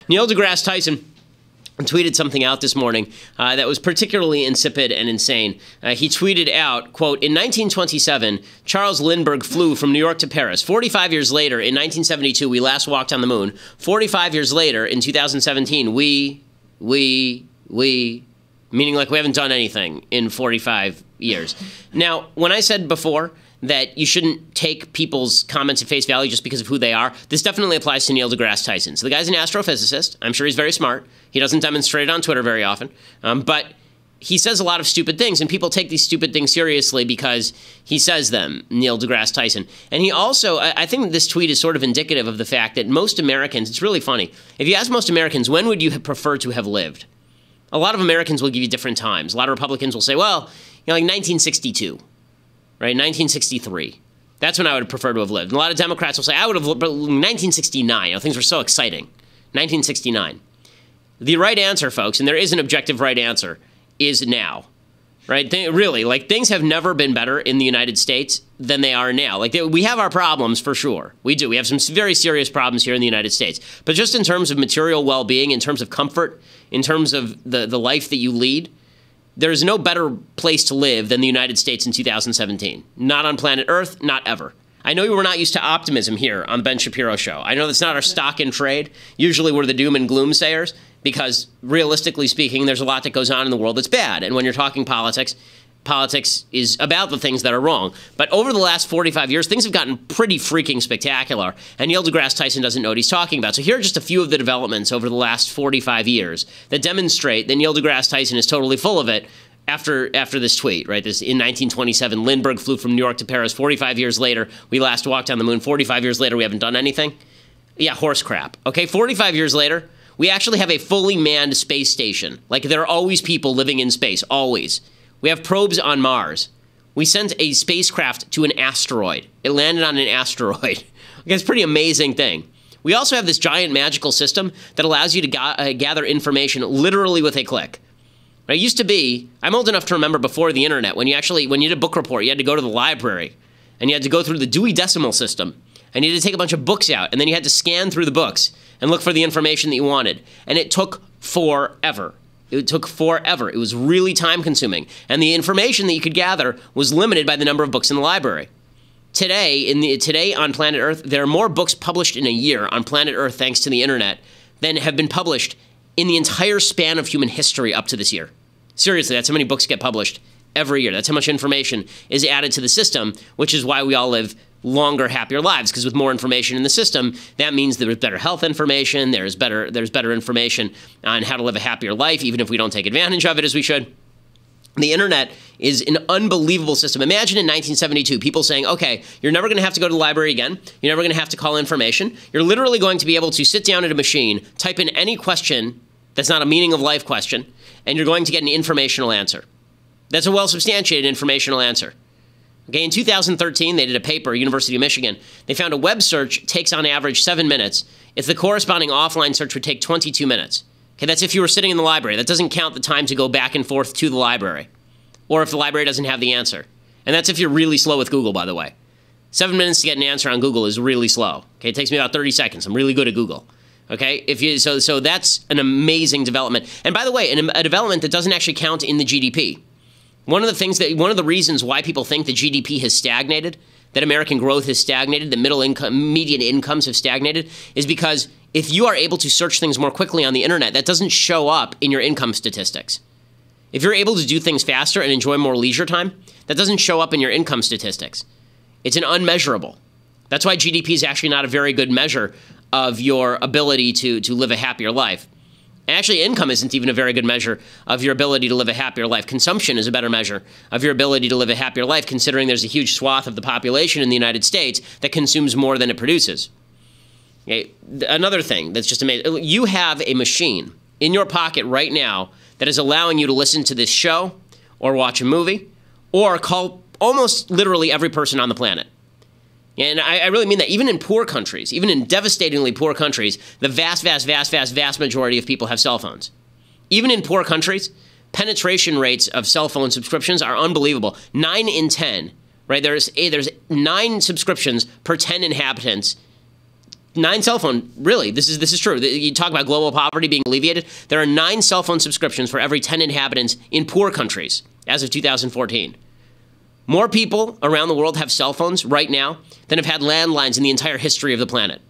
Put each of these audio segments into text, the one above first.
Neil deGrasse Tyson tweeted something out this morning that was particularly insipid and insane. He tweeted out, quote, "In 1927, Charles Lindbergh flew from New York to Paris. 45 years later, in 1972, we last walked on the moon. 45 years later, in 2017, we, meaning like we haven't done anything in 45 years. Now, when I said before that you shouldn't take people's comments at face value just because of who they are, this definitely applies to Neil deGrasse Tyson. So the guy's an astrophysicist. I'm sure he's very smart. He doesn't demonstrate it on Twitter very often. But he says a lot of stupid things, and people take these stupid things seriously because he says them, Neil deGrasse Tyson. And he also, I think this tweet is sort of indicative of the fact that most Americans, it's really funny, if you ask most Americans, when would you prefer to have lived? A lot of Americans will give you different times. A lot of Republicans will say, well, like 1962. Right, 1963. That's when I would prefer to have lived. And a lot of Democrats will say, I would have lived 1969. Things were so exciting. 1969. The right answer, folks, and there is an objective right answer, is now. Right? Really, things have never been better in the United States than they are now. We have our problems for sure. We do. We have some very serious problems here in the United States. But just in terms of material well-being, in terms of comfort, in terms of the life that you lead, there is no better place to live than the United States in 2017. Not on planet Earth, not ever. I know we're not used to optimism here on the Ben Shapiro Show. I know that's not our stock in trade. Usually we're the doom and gloom sayers because, realistically speaking, there's a lot that goes on in the world that's bad. And when you're talking politics, politics is about the things that are wrong. But over the last 45 years, things have gotten pretty freaking spectacular, and Neil deGrasse Tyson doesn't know what he's talking about. So here are just a few of the developments over the last 45 years that demonstrate that Neil deGrasse Tyson is totally full of it after this tweet, right? This in 1927, Lindbergh flew from New York to Paris. 45 years later, we last walked on the moon. 45 years later, we haven't done anything. Yeah, horse crap. Okay, 45 years later, we actually have a fully manned space station. There are always people living in space, always. We have probes on Mars. We sent a spacecraft to an asteroid. It landed on an asteroid. It's a pretty amazing thing. We also have this giant magical system that allows you to gather information literally with a click. It used to be, I'm old enough to remember before the internet, when you did a book report, you had to go to the library, and you had to go through the Dewey Decimal System, and you had to take a bunch of books out, and then you had to scan through the books and look for the information that you wanted. And it took forever. It took forever. It was really time-consuming. And the information that you could gather was limited by the number of books in the library. Today on planet Earth, there are more books published in a year on planet Earth thanks to the internet than have been published in the entire span of human history up to this year. Seriously, that's how many books get published every year. That's how much information is added to the system, which is why we all live longer, happier lives, because with more information in the system, that means there's better health information, there's better information on how to live a happier life, even if we don't take advantage of it as we should. The internet is an unbelievable system. Imagine in 1972, people saying, okay, you're never going to have to go to the library again. You're never going to have to call information. You're literally going to be able to sit down at a machine, type in any question that's not a meaning of life question, and you're going to get an informational answer. That's a well-substantiated informational answer. Okay, in 2013, they did a paper, University of Michigan. They found a web search takes on average 7 minutes if the corresponding offline search would take 22 minutes. Okay, that's if you were sitting in the library. That doesn't count the time to go back and forth to the library, or if the library doesn't have the answer. And that's if you're really slow with Google, by the way. 7 minutes to get an answer on Google is really slow. Okay, it takes me about 30 seconds. I'm really good at Google. Okay, so that's an amazing development. And by the way, a development that doesn't actually count in the GDP. One of the reasons why people think the GDP has stagnated, that American growth has stagnated, that median incomes have stagnated, is because if you are able to search things more quickly on the internet, that doesn't show up in your income statistics. If you're able to do things faster and enjoy more leisure time, that doesn't show up in your income statistics. It's an unmeasurable. That's why GDP is actually not a very good measure of your ability to live a happier life. And actually, income isn't even a very good measure of your ability to live a happier life. Consumption is a better measure of your ability to live a happier life, considering there's a huge swath of the population in the United States that consumes more than it produces. Okay. Another thing that's just amazing, you have a machine in your pocket right now that is allowing you to listen to this show or watch a movie or call almost literally every person on the planet. And I really mean that. Even in poor countries, even in devastatingly poor countries, the vast majority of people have cell phones. Even in poor countries, penetration rates of cell phone subscriptions are unbelievable. 9 in 10, right? There's 9 subscriptions per 10 inhabitants 9 cell phone, really, this is true. You talk about global poverty being alleviated. There are 9 cell phone subscriptions for every 10 inhabitants in poor countries as of 2014. More people around the world have cell phones right now than have had landlines in the entire history of the planet.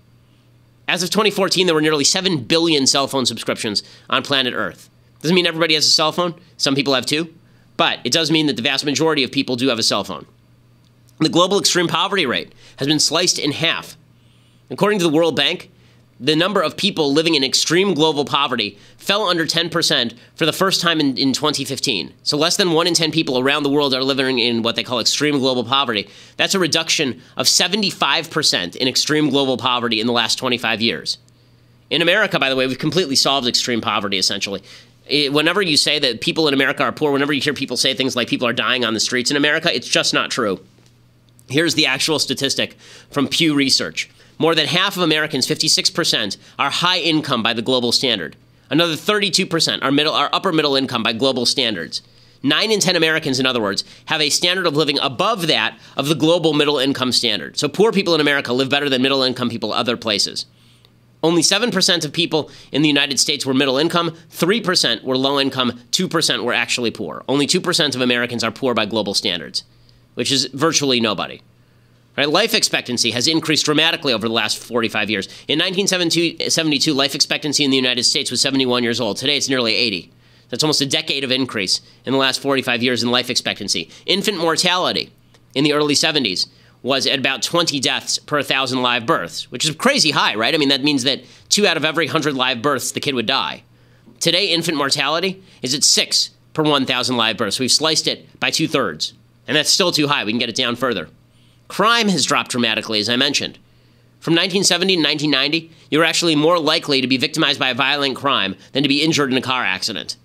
As of 2014, there were nearly 7 billion cell phone subscriptions on planet Earth. Doesn't mean everybody has a cell phone. Some people have 2. But it does mean that the vast majority of people do have a cell phone. The global extreme poverty rate has been sliced in half. According to the World Bank, the number of people living in extreme global poverty fell under 10% for the first time in 2015. So less than 1 in 10 people around the world are living in what they call extreme global poverty. That's a reduction of 75% in extreme global poverty in the last 25 years. In America, by the way, we've completely solved extreme poverty, essentially. Whenever you say that people in America are poor, whenever you hear people say things like people are dying on the streets in America, it's just not true. Here's the actual statistic from Pew Research. More than half of Americans, 56%, are high income by the global standard. Another 32% are upper middle income by global standards. 9 in 10 Americans, in other words, have a standard of living above that of the global middle income standard. So poor people in America live better than middle income people other places. Only 7% of people in the United States were middle income, 3% were low income, 2% were actually poor. Only 2% of Americans are poor by global standards, which is virtually nobody. Right? Life expectancy has increased dramatically over the last 45 years. In 1972, life expectancy in the United States was 71 years old. Today, it's nearly 80. That's almost a decade of increase in the last 45 years in life expectancy. Infant mortality in the early 70s was at about 20 deaths per 1,000 live births, which is crazy high, right? I mean, that means that 2 out of every 100 live births, the kid would die. Today, infant mortality is at 6 per 1,000 live births. We've sliced it by 2/3, and that's still too high. We can get it down further. Crime has dropped dramatically, as I mentioned. From 1970 to 1990, you were actually more likely to be victimized by a violent crime than to be injured in a car accident.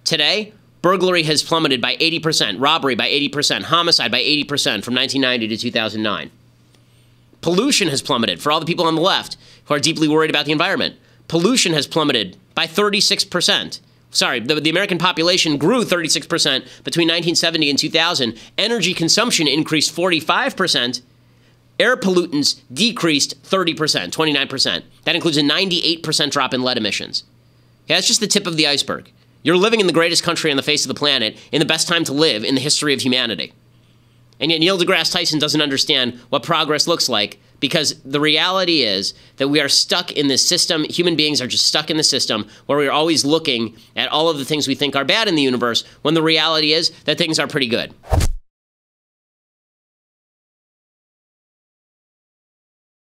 Today, burglary has plummeted by 80%, robbery by 80%, homicide by 80% from 1990 to 2009. Pollution has plummeted for all the people on the left who are deeply worried about the environment. Pollution has plummeted by 36%. Sorry, the American population grew 36% between 1970 and 2000. Energy consumption increased 45%. Air pollutants decreased 30%, 29%. That includes a 98% drop in lead emissions. Okay, that's just the tip of the iceberg. You're living in the greatest country on the face of the planet in the best time to live in the history of humanity. And yet Neil deGrasse Tyson doesn't understand what progress looks like, because the reality is that we are stuck in this system. Human beings are just stuck in the system where we're always looking at all of the things we think are bad in the universe when the reality is that things are pretty good.